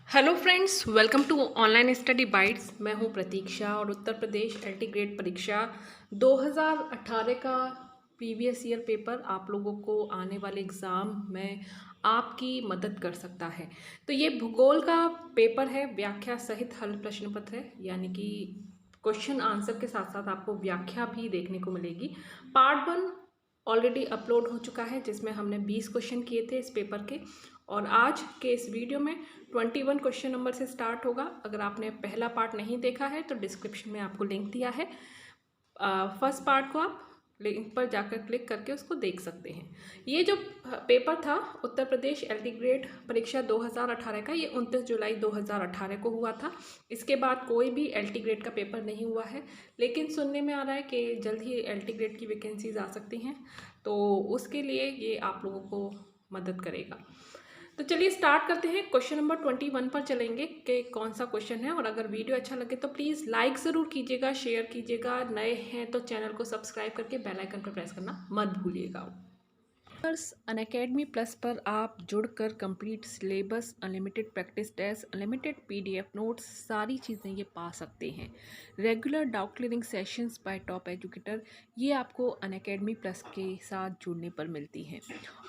Hello friends, welcome to online study bytes. मैं हूं प्रतीक्षा और उत्तर प्रदेश एलटी ग्रेड परीक्षा 2018 का प्रीवियस ईयर पेपर आप लोगों को आने वाले एग्ज़ाम में आपकी मदद कर सकता है। तो ये भूगोल का पेपर है, व्याख्या सहित हल प्रश्न पत्र है, यानी कि क्वेश्चन आंसर के साथ साथ आपको व्याख्या भी देखने को मिलेगी। पार्ट 1 ऑलरेडी अपलोड हो चुका है जिसमें हमने 20 क्वेश्चन किए थे इस पेपर के, और आज के इस वीडियो में 21 क्वेश्चन नंबर से स्टार्ट होगा। अगर आपने पहला पार्ट नहीं देखा है तो डिस्क्रिप्शन में आपको लिंक दिया है, फर्स्ट पार्ट को आप लिंक पर जाकर क्लिक करके उसको देख सकते हैं। ये जो पेपर था उत्तर प्रदेश एलटी ग्रेड परीक्षा 2018 का, ये 29 जुलाई 2018 को हुआ था। इसके बाद कोई भी एलटी ग्रेड का पेपर नहीं हुआ है, लेकिन सुनने में आ रहा है कि जल्द ही एलटी ग्रेड की वैकेंसीज आ सकती हैं, तो उसके लिए ये आप लोगों को मदद करेगा। तो चलिए स्टार्ट करते हैं। क्वेश्चन नंबर 21 पर चलेंगे कि कौन सा क्वेश्चन है, और अगर वीडियो अच्छा लगे तो प्लीज़ लाइक ज़रूर कीजिएगा, शेयर कीजिएगा। नए हैं तो चैनल को सब्सक्राइब करके बेल आइकन पर प्रेस करना मत भूलिएगा। अनअकैडमी प्लस पर आप जुड़कर complete syllabus, unlimited practice test, unlimited PDF notes, सारी चीज़ें ये पा सकते हैं। Regular doubt clearing sessions by top educator, ये आपको अनअकैडमी प्लस के साथ जुड़ने पर मिलती हैं।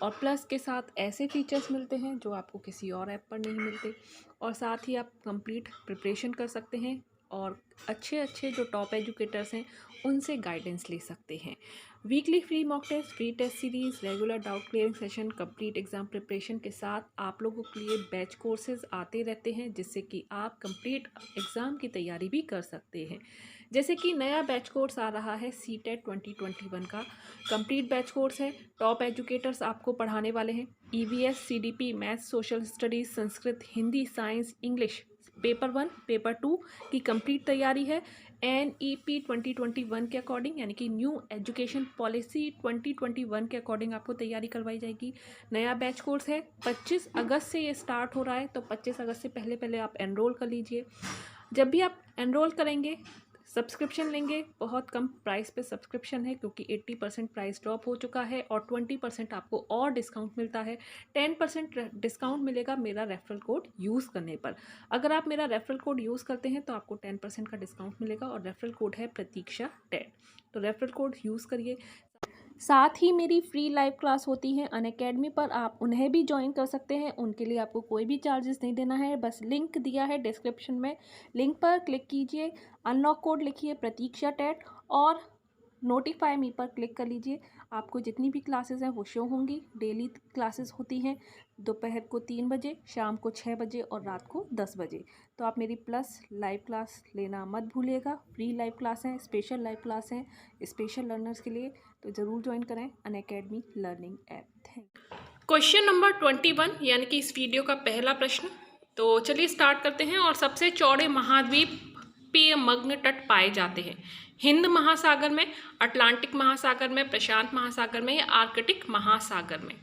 और प्लस के साथ ऐसे फीचर्स मिलते हैं जो आपको किसी और ऐप पर नहीं मिलते, और साथ ही आप कंप्लीट प्रिपरेशन कर सकते हैं और अच्छे जो टॉप एजुकेटर्स हैं उनसे गाइडेंस ले सकते हैं। Weekly free mock test, free test series, regular doubt clearing session, complete exam preparation के साथ आप लोगों के लिए बैच कोर्सेज आते रहते हैं, जिससे कि आप कंप्लीट एग्ज़ाम की तैयारी भी कर सकते हैं। जैसे कि नया बैच कोर्स आ रहा है सीटेट 2021 का कंप्लीट बैच कोर्स है। टॉप एजुकेटर्स आपको पढ़ाने वाले हैं। EVS, CDP, maths, social studies, Sanskrit, Hindi, science, English, paper 1, paper 2 की कंप्लीट तैयारी है। NEP 2021 के अकॉर्डिंग, यानी कि न्यू एजुकेशन पॉलिसी 2021 के अकॉर्डिंग आपको तैयारी करवाई जाएगी। नया बैच कोर्स है, 25 अगस्त से ये स्टार्ट हो रहा है, तो 25 अगस्त से पहले आप एनरोल कर लीजिए। जब भी आप एनरोल करेंगे, सब्सक्रिप्शन लेंगे, बहुत कम प्राइस पे सब्सक्रिप्शन है क्योंकि 80% प्राइस ड्रॉप हो चुका है, और 20% आपको और डिस्काउंट मिलता है। 10% डिस्काउंट मिलेगा मेरा रेफरल कोड यूज़ करने पर। अगर आप मेरा रेफरल कोड यूज़ करते हैं तो आपको 10% का डिस्काउंट मिलेगा, और रेफरल कोड है प्रतीक्षा 10। तो रेफरल कोड यूज़ करिए। साथ ही मेरी फ्री लाइव क्लास होती है अनअकैडमी पर, आप उन्हें भी ज्वाइन कर सकते हैं। उनके लिए आपको कोई भी चार्जेस नहीं देना है, बस लिंक दिया है डिस्क्रिप्शन में, लिंक पर क्लिक कीजिए, अनलॉक कोड लिखिए प्रतीक्षा टेट और नोटिफाई मी पर क्लिक कर लीजिए। आपको जितनी भी क्लासेस हैं वो शो होंगी। डेली क्लासेस होती हैं दोपहर को 3 बजे, शाम को 6 बजे और रात को 10 बजे। तो आप मेरी प्लस लाइव क्लास लेना मत भूलिएगा। फ्री लाइव क्लास हैं, स्पेशल लाइव क्लास हैं स्पेशल लर्नर्स के लिए, तो ज़रूर ज्वाइन करें Unacademy learning app. Thank you. Question number 21, यानी कि इस वीडियो का पहला प्रश्न। तो चलिए स्टार्ट करते हैं। और सबसे चौड़े महाद्वीपीय मग्न तट पाए जाते हैं? हिंद महासागर में, अटलांटिक महासागर में, प्रशांत महासागर में, या आर्कटिक महासागर में?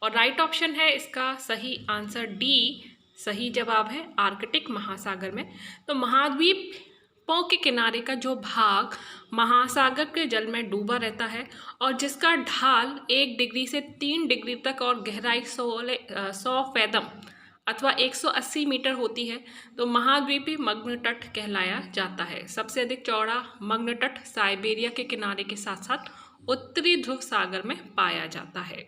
और राइट ऑप्शन है इसका सही आंसर डी, सही जवाब है आर्कटिक महासागर में। तो महाद्वीपों के किनारे का जो भाग महासागर के जल में डूबा रहता है और जिसका ढाल 1 डिग्री से 3 डिग्री तक और गहराई 100 फैदम अथवा 180 मीटर होती है, तो महाद्वीपीय मग्न तट कहलाया जाता है। सबसे अधिक चौड़ा मग्न तट साइबेरिया के किनारे के साथ साथ उत्तरी ध्रुव सागर में पाया जाता है।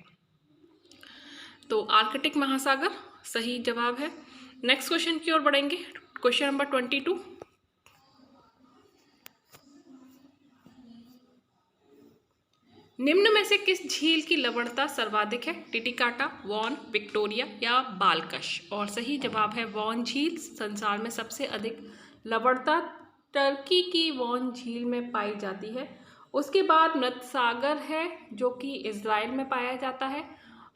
तो आर्कटिक महासागर सही जवाब है। नेक्स्ट क्वेश्चन की ओर बढ़ेंगे। क्वेश्चन नंबर 22, निम्न में से किस झील की लवणता सर्वाधिक है? टिटिकाटा, वॉन, विक्टोरिया या बालकश? और सही जवाब है वॉन झील। संसार में सबसे अधिक लवणता टर्की की वॉन झील में पाई जाती है। उसके बाद मृत सागर है जो कि इज़राइल में पाया जाता है,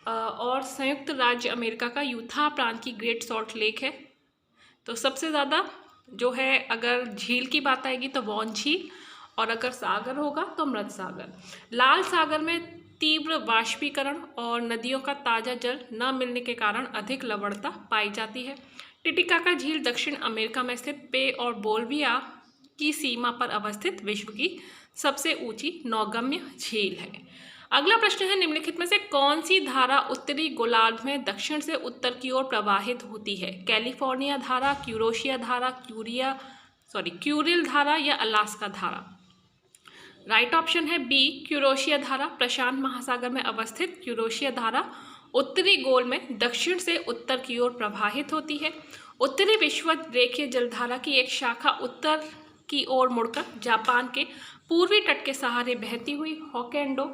और संयुक्त राज्य अमेरिका का यूथा प्रांत की ग्रेट सॉल्ट लेक है। तो सबसे ज़्यादा जो है, अगर झील की बात आएगी तो वॉन झील, और अगर सागर होगा तो मृत सागर। लाल सागर में तीव्र वाष्पीकरण और नदियों का ताज़ा जल न मिलने के कारण अधिक लवणता पाई जाती है। टिटिकाका झील दक्षिण अमेरिका में स्थित पे और बोल्विया की सीमा पर अवस्थित विश्व की सबसे ऊंची नौगम्य झील है। अगला प्रश्न है, निम्नलिखित में से कौन सी धारा उत्तरी गोलार्ध में दक्षिण से उत्तर की ओर प्रवाहित होती है? कैलिफोर्निया धारा, क्यूरोशिया धारा, क्यूरिल धारा या अलास्का धारा? राइट ऑप्शन है बी, क्यूरोशिया धारा। प्रशांत महासागर में अवस्थित क्यूरोशिया धारा उत्तरी गोल में दक्षिण से उत्तर की ओर प्रवाहित होती है। उत्तरी विषुवत रेखीय जलधारा की एक शाखा उत्तर की ओर मुड़कर जापान के पूर्वी तट के सहारे बहती हुई होक्काइडो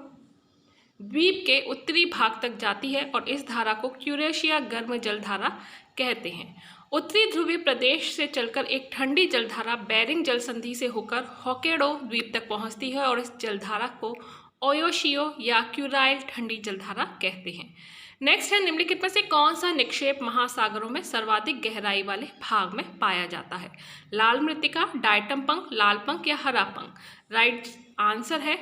द्वीप के उत्तरी भाग तक जाती है और इस धारा को क्यूरेशिया गर्म जलधारा कहते हैं। उत्तरी ध्रुवीय प्रदेश से चलकर एक ठंडी जलधारा बेरिंग जल संधि से होकर होक्काइडो द्वीप तक पहुंचती है और इस जलधारा को ओयोशियो या क्यूराइल ठंडी जलधारा कहते हैं। नेक्स्ट है, निम्नलिखित में से कौन सा निक्षेप महासागरों में सर्वाधिक गहराई वाले भाग में पाया जाता है? लाल मृत्तिका, डायटम पंख, लाल पंख या हरा पंख? राइट आंसर है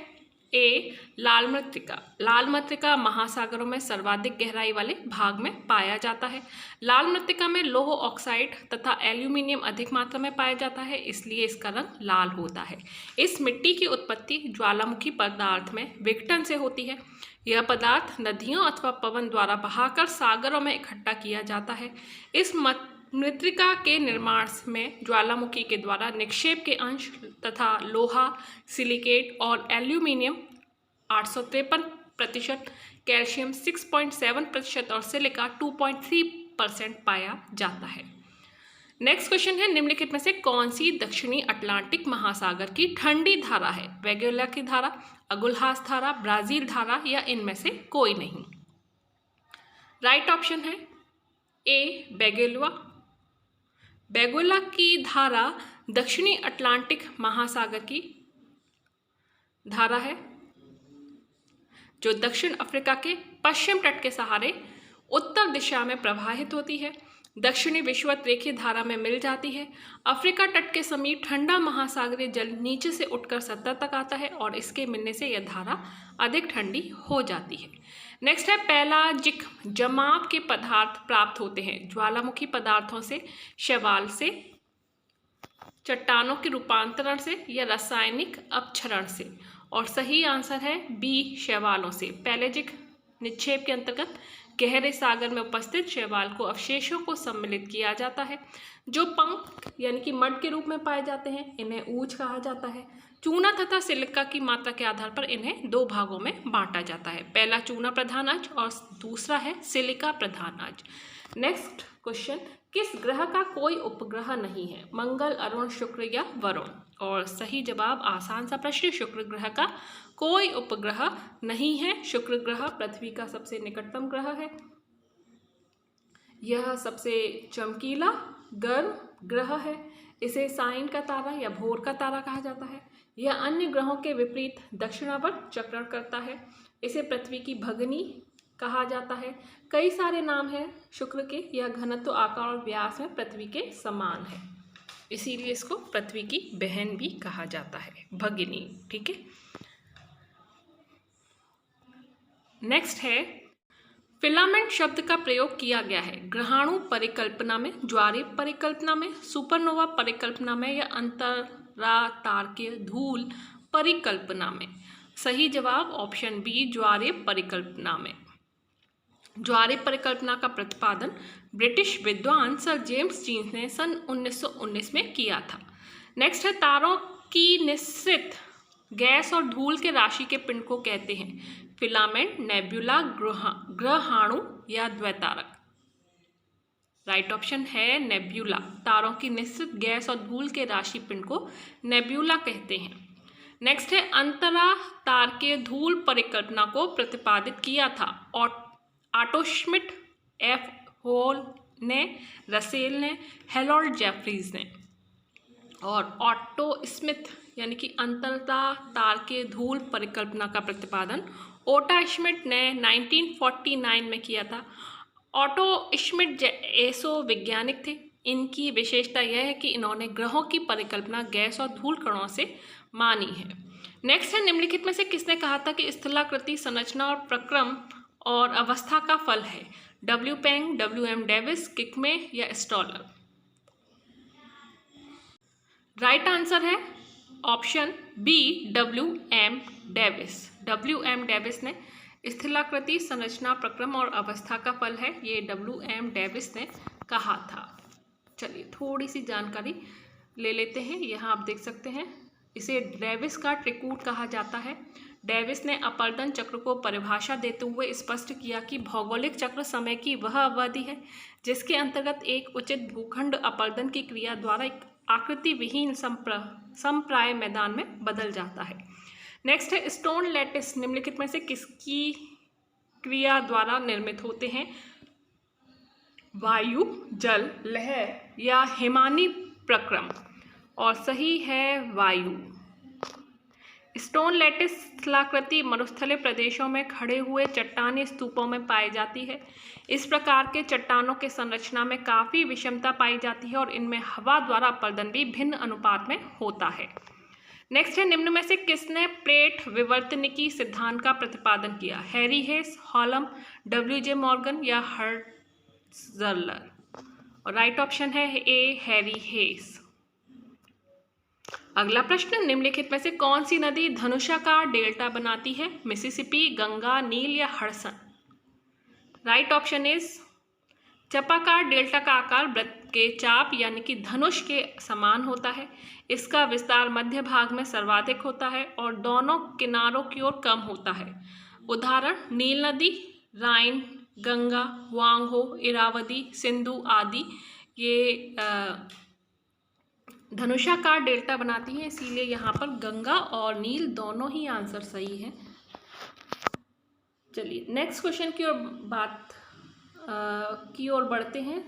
ए, लाल मृत्तिका। लाल मृत्तिका महासागरों में सर्वाधिक गहराई वाले भाग में पाया जाता है। लाल मृत्तिका में लौह ऑक्साइड तथा एल्यूमिनियम अधिक मात्रा में पाया जाता है, इसलिए इसका रंग लाल होता है। इस मिट्टी की उत्पत्ति ज्वालामुखी पदार्थ में विघटन से होती है। यह पदार्थ नदियों अथवा पवन द्वारा बहाकर सागरों में इकट्ठा किया जाता है। इस मृत्तिका के निर्माण में ज्वालामुखी के द्वारा निक्षेप के अंश तथा लोहा, सिलिकेट और एल्यूमिनियम 853%, कैल्शियम 6.7% और सिलिका 2.3% पाया जाता है। नेक्स्ट क्वेश्चन है, निम्नलिखित में से कौन सी दक्षिणी अटलांटिक महासागर की ठंडी धारा है? वेगुला की धारा, अगुल्हास धारा, ब्राजील धारा या इनमें से कोई नहीं? राइट ऑप्शन है ए, वेगुला। वेगुला की धारा दक्षिणी अटलांटिक महासागर की धारा है जो दक्षिण अफ्रीका के पश्चिम तट के सहारे उत्तर दिशा में प्रवाहित होती है। दक्षिणी विषुवत रेखीय धारा में मिल जाती है। अफ्रीका तट के समीप ठंडा महासागरीय जल नीचे से उठकर सतह तक आता है और इसके मिलने से यह धारा अधिक ठंडी हो जाती है। नेक्स्ट है, पेलाजिक जमाव के पदार्थ प्राप्त होते हैं ज्वालामुखी पदार्थों से, शैवाल से, चट्टानों के रूपांतरण से या रासायनिक अपक्षरण से? और सही आंसर है बी, शैवालों से। पेलाजिक निक्षेप के अंतर्गत गहरे सागर में उपस्थित शैवाल को अवशेषों को सम्मिलित किया जाता है जो पंख यानी कि मड के रूप में पाए जाते हैं। इन्हें ऊज कहा जाता है। चूना तथा सिलिका की मात्रा के आधार पर इन्हें दो भागों में बांटा जाता है। पहला चूना प्रधान अज और दूसरा है सिलिका प्रधान अज। नेक्स्ट क्वेश्चन, किस ग्रह का कोई उपग्रह नहीं है? मंगल, अरुण, शुक्र या वरुण? और सही जवाब, आसान सा प्रश्न, शुक्र ग्रह का कोई उपग्रह नहीं है। शुक्र ग्रह पृथ्वी का सबसे निकटतम ग्रह है। यह सबसे चमकीला गर्म ग्रह है। इसे साइन का तारा या भोर का तारा कहा जाता है। यह अन्य ग्रहों के विपरीत दक्षिणावर्त चक्रण करता है। इसे पृथ्वी की भगिनी कहा जाता है। कई सारे नाम हैं शुक्र के। यह घनत्व, आकार और व्यास में पृथ्वी के समान है, इसीलिए इसको पृथ्वी की बहन भी कहा जाता है, भगिनी। ठीक है। नेक्स्ट है, फिलामेंट शब्द का प्रयोग किया गया है ग्रहाणु परिकल्पना में, ज्वारीय परिकल्पना में, सुपरनोवा परिकल्पना में या अंतरातारकीय धूल परिकल्पना में? सही जवाब ऑप्शन बी, ज्वारीय परिकल्पना में। ज्वारीय परिकल्पना का प्रतिपादन ब्रिटिश विद्वान सर जेम्स जीन्स ने सन 1919 में किया था। नेक्स्ट है, तारों की निश्चित गैस और धूल के राशि के पिंड को कहते हैं फिलामेंट, नेब्यूला, ग्रहाणु या द्वैतारक? राइट ऑप्शन है नेब्यूला। तारों की निश्चित गैस और धूल के राशि पिंड को नेब्यूला कहते हैं। नेक्स्ट है, अंतरा तारकीय धूल परिकल्पना को प्रतिपादित किया था और ऑटो श्मिट, एफ होल ने, रसेल ने, हेरोल्ड जेफरीज ने। और ऑटो स्मिथ यानी कि अंतरता तारकीय धूल परिकल्पना का प्रतिपादन ओटा श्मिट ने 1949 में किया था। ऑटो श्मिट एसो वैज्ञानिक थे। इनकी विशेषता यह है कि इन्होंने ग्रहों की परिकल्पना गैस और धूल कणों से मानी है। नेक्स्ट है, निम्नलिखित में से किसने कहा था कि स्थलाकृति संरचना और प्रक्रम और अवस्था का फल है? डब्ल्यू पेंग, डब्ल्यू.एम. डेविस, किकमे या स्टॉलर? राइट आंसर है option B WM Davis. WM Davis ने स्थलाकृति संरचना प्रक्रम और अवस्था का फल है, ये WM डेविस ने कहा था। चलिए थोड़ी सी जानकारी ले लेते हैं। यहाँ आप देख सकते हैं, इसे डेविस का त्रिकूट कहा जाता है। डेविस ने अपर्दन चक्र को परिभाषा देते हुए स्पष्ट किया कि भौगोलिक चक्र समय की वह अवधि है जिसके अंतर्गत एक उचित भूखंड अपर्दन की क्रिया द्वारा एक आकृति विहीन समप्राय मैदान में बदल जाता है। नेक्स्ट है स्टोन लैटिस निम्नलिखित में से किसकी क्रिया द्वारा निर्मित होते हैं? वायु, जल, लहर या हिमानी प्रक्रम? और सही है वायु। स्टोन लैटिस स्थलाकृति मरुस्थलीय प्रदेशों में खड़े हुए चट्टानी स्तूपों में पाई जाती है। इस प्रकार के चट्टानों के संरचना में काफ़ी विषमता पाई जाती है और इनमें हवा द्वारा अपर्दन भी भिन्न अनुपात में होता है। नेक्स्ट है निम्न में से किसने प्लेट विवर्तनिकी सिद्धांत का प्रतिपादन किया? हैरी हेस, हॉलम, WJ मॉर्गन या हर्ट्ज़लर? और राइट ऑप्शन है ए हैरी हेस। अगला प्रश्न, निम्नलिखित में से कौन सी नदी धनुषाकार डेल्टा बनाती है? मिसिसिपी, गंगा, नील या हडसन? राइट ऑप्शन इज चपाकार डेल्टा का आकार वृत्त के चाप यानी कि धनुष के समान होता है। इसका विस्तार मध्य भाग में सर्वाधिक होता है और दोनों किनारों की ओर कम होता है। उदाहरण नील नदी, राइन, गंगा, वांगो, इरावदी, सिंधु आदि ये धनुषाकार डेल्टा बनाती हैं, इसीलिए यहाँ पर गंगा और नील दोनों ही आंसर सही है। चलिए नेक्स्ट क्वेश्चन की ओर बढ़ते हैं।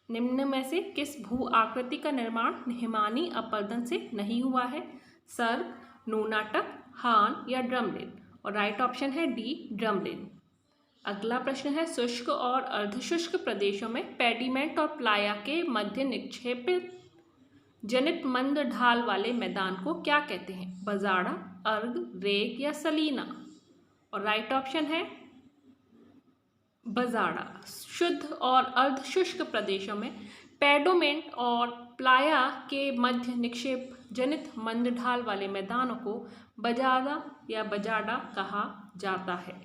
निम्न में से किस भू आकृति का निर्माण हिमानी अपर्दन से नहीं हुआ है? सर्ग, नूनाटक, हान या ड्रमलिन? और राइट ऑप्शन है डी ड्रमलिन। अगला प्रश्न है शुष्क और अर्धशुष्क प्रदेशों में पेडिमेंट और प्लाया के मध्य निक्षेपित जनित मंद ढाल वाले मैदान को क्या कहते हैं? बजाड़ा, अर्ग, रेग या सलीना? और राइट ऑप्शन है बजाड़ा। शुद्ध और अर्धशुष्क प्रदेशों में पेडोमेंट और प्लाया के मध्य निक्षेप जनित मंद ढाल वाले मैदानों को बजाड़ा या बजाड़ा कहा जाता है।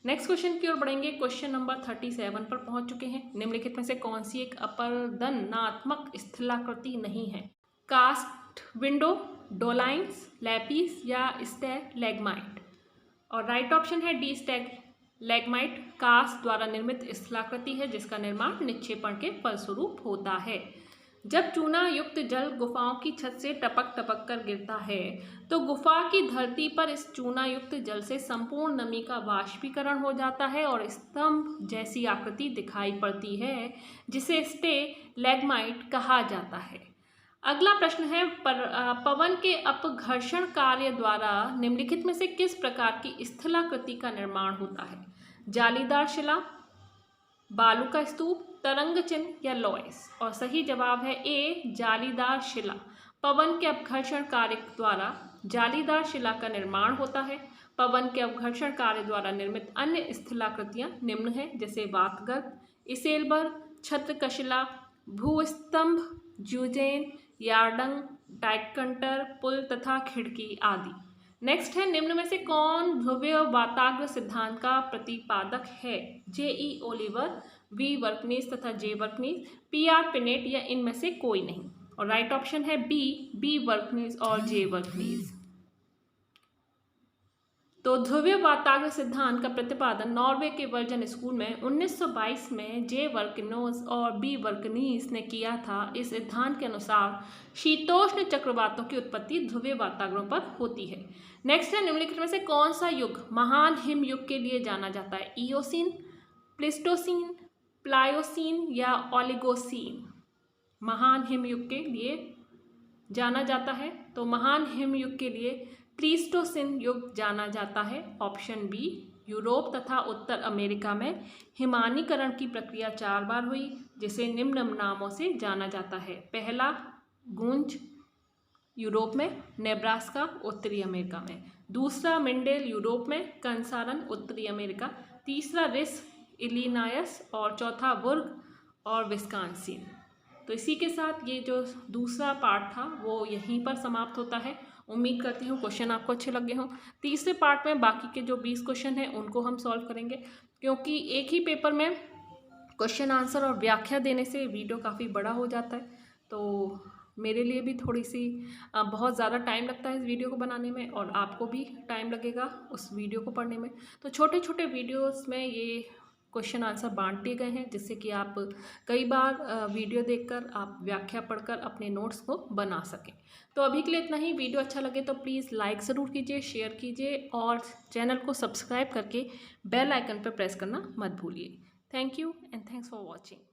नेक्स्ट क्वेश्चन की ओर बढ़ेंगे। क्वेश्चन नंबर 37 पर पहुंच चुके हैं। निम्नलिखित में से कौन सी एक अपर्दनात्मक स्थलाकृति नहीं है? कास्ट विंडो, डोलाइन्स, लैपिस या स्टैलेग्माइट? और राइट ऑप्शन है डी स्टैलेग्माइट। कास्ट द्वारा निर्मित स्थलाकृति है जिसका निर्माण निक्षेपण के फलस्वरूप होता है। जब चूना युक्त जल गुफाओं की छत से टपक टपक कर गिरता है तो गुफा की धरती पर इस चूना युक्त जल से संपूर्ण नमी का वाष्पीकरण हो जाता है और स्तंभ जैसी आकृति दिखाई पड़ती है जिसे स्टैलेग्माइट कहा जाता है। अगला प्रश्न है पवन के अपघर्षण कार्य द्वारा निम्नलिखित में से किस प्रकार की स्थलाकृति का निर्माण होता है? जालीदार शिला, बालू का स्तूप, तरंग चिन्ह या लॉयस? और सही जवाब है ए जालीदार शिला। पवन के अपघर्षण कार्य द्वारा जालीदार शिला का निर्माण होता है। पवन के अपघर्षण कार्य द्वारा निर्मित अन्य स्थलाकृतियां निम्न हैं जैसे वातगर्त, इसेलबर्ग, छत्रकशिला, भूस्तंभ, ज्यूजेन, यार्डंग, डाइटकंटर, पुल तथा खिड़की आदि। नेक्स्ट है निम्न में से कौन ध्रुवीय वाताग्र सिद्धांत का प्रतिपादक है? JE ओलिवर, V वर्कनीस तथा J वर्कनीस, PR पिनेट या इनमें से कोई नहीं? और राइट ऑप्शन है B वर्कनीस और J वर्कनीस। तो ध्रुवीय वाताग्र सिद्धांत का प्रतिपादन नॉर्वे के वर्जन स्कूल में 1922 में J वर्कनीस और B वर्कनीस ने किया था। इस सिद्धांत के अनुसार शीतोष्ण चक्रवातों की उत्पत्ति ध्रुवीय वाताग्रों पर होती है। नेक्स्ट है निम्नलिखित में से कौन सा युग महान हिम युग के लिए जाना जाता है? इयोसीन, प्लिस्टोसीन, प्लायोसीन या ओलिगोसीन? महान हिम युग के लिए जाना जाता है तो महान हिम युग के लिए प्लीस्टोसिन युग जाना जाता है। Option B. यूरोप तथा उत्तर अमेरिका में हिमानीकरण की प्रक्रिया 4 बार हुई जिसे निम्न नामों से जाना जाता है। पहला गूंज यूरोप में, नेब्रास्का उत्तरी अमेरिका में। दूसरा मिंडेल यूरोप में, कंसारन उत्तरी अमेरिका। तीसरा रिस इलिनायस और चौथा बुर्ग और विस्कॉन्सिन। तो इसी के साथ ये जो दूसरा पार्ट था वो यहीं पर समाप्त होता है। उम्मीद करती हूँ क्वेश्चन आपको अच्छे लगे हों। तीसरे पार्ट में बाकी के जो 20 क्वेश्चन हैं उनको हम सॉल्व करेंगे, क्योंकि एक ही पेपर में क्वेश्चन आंसर और व्याख्या देने से वीडियो काफ़ी बड़ा हो जाता है। तो मेरे लिए भी थोड़ी सी बहुत ज़्यादा टाइम लगता है इस वीडियो को बनाने में, और आपको भी टाइम लगेगा उस वीडियो को पढ़ने में। तो छोटे छोटे वीडियोस में ये क्वेश्चन आंसर बांट दिए गए हैं, जिससे कि आप कई बार वीडियो देखकर आप व्याख्या पढ़कर अपने नोट्स को बना सकें। तो अभी के लिए इतना ही। वीडियो अच्छा लगे तो प्लीज़ लाइक ज़रूर कीजिए, शेयर कीजिए और चैनल को सब्सक्राइब करके बेल आइकन पर प्रेस करना मत भूलिए। Thank you and thanks for watching.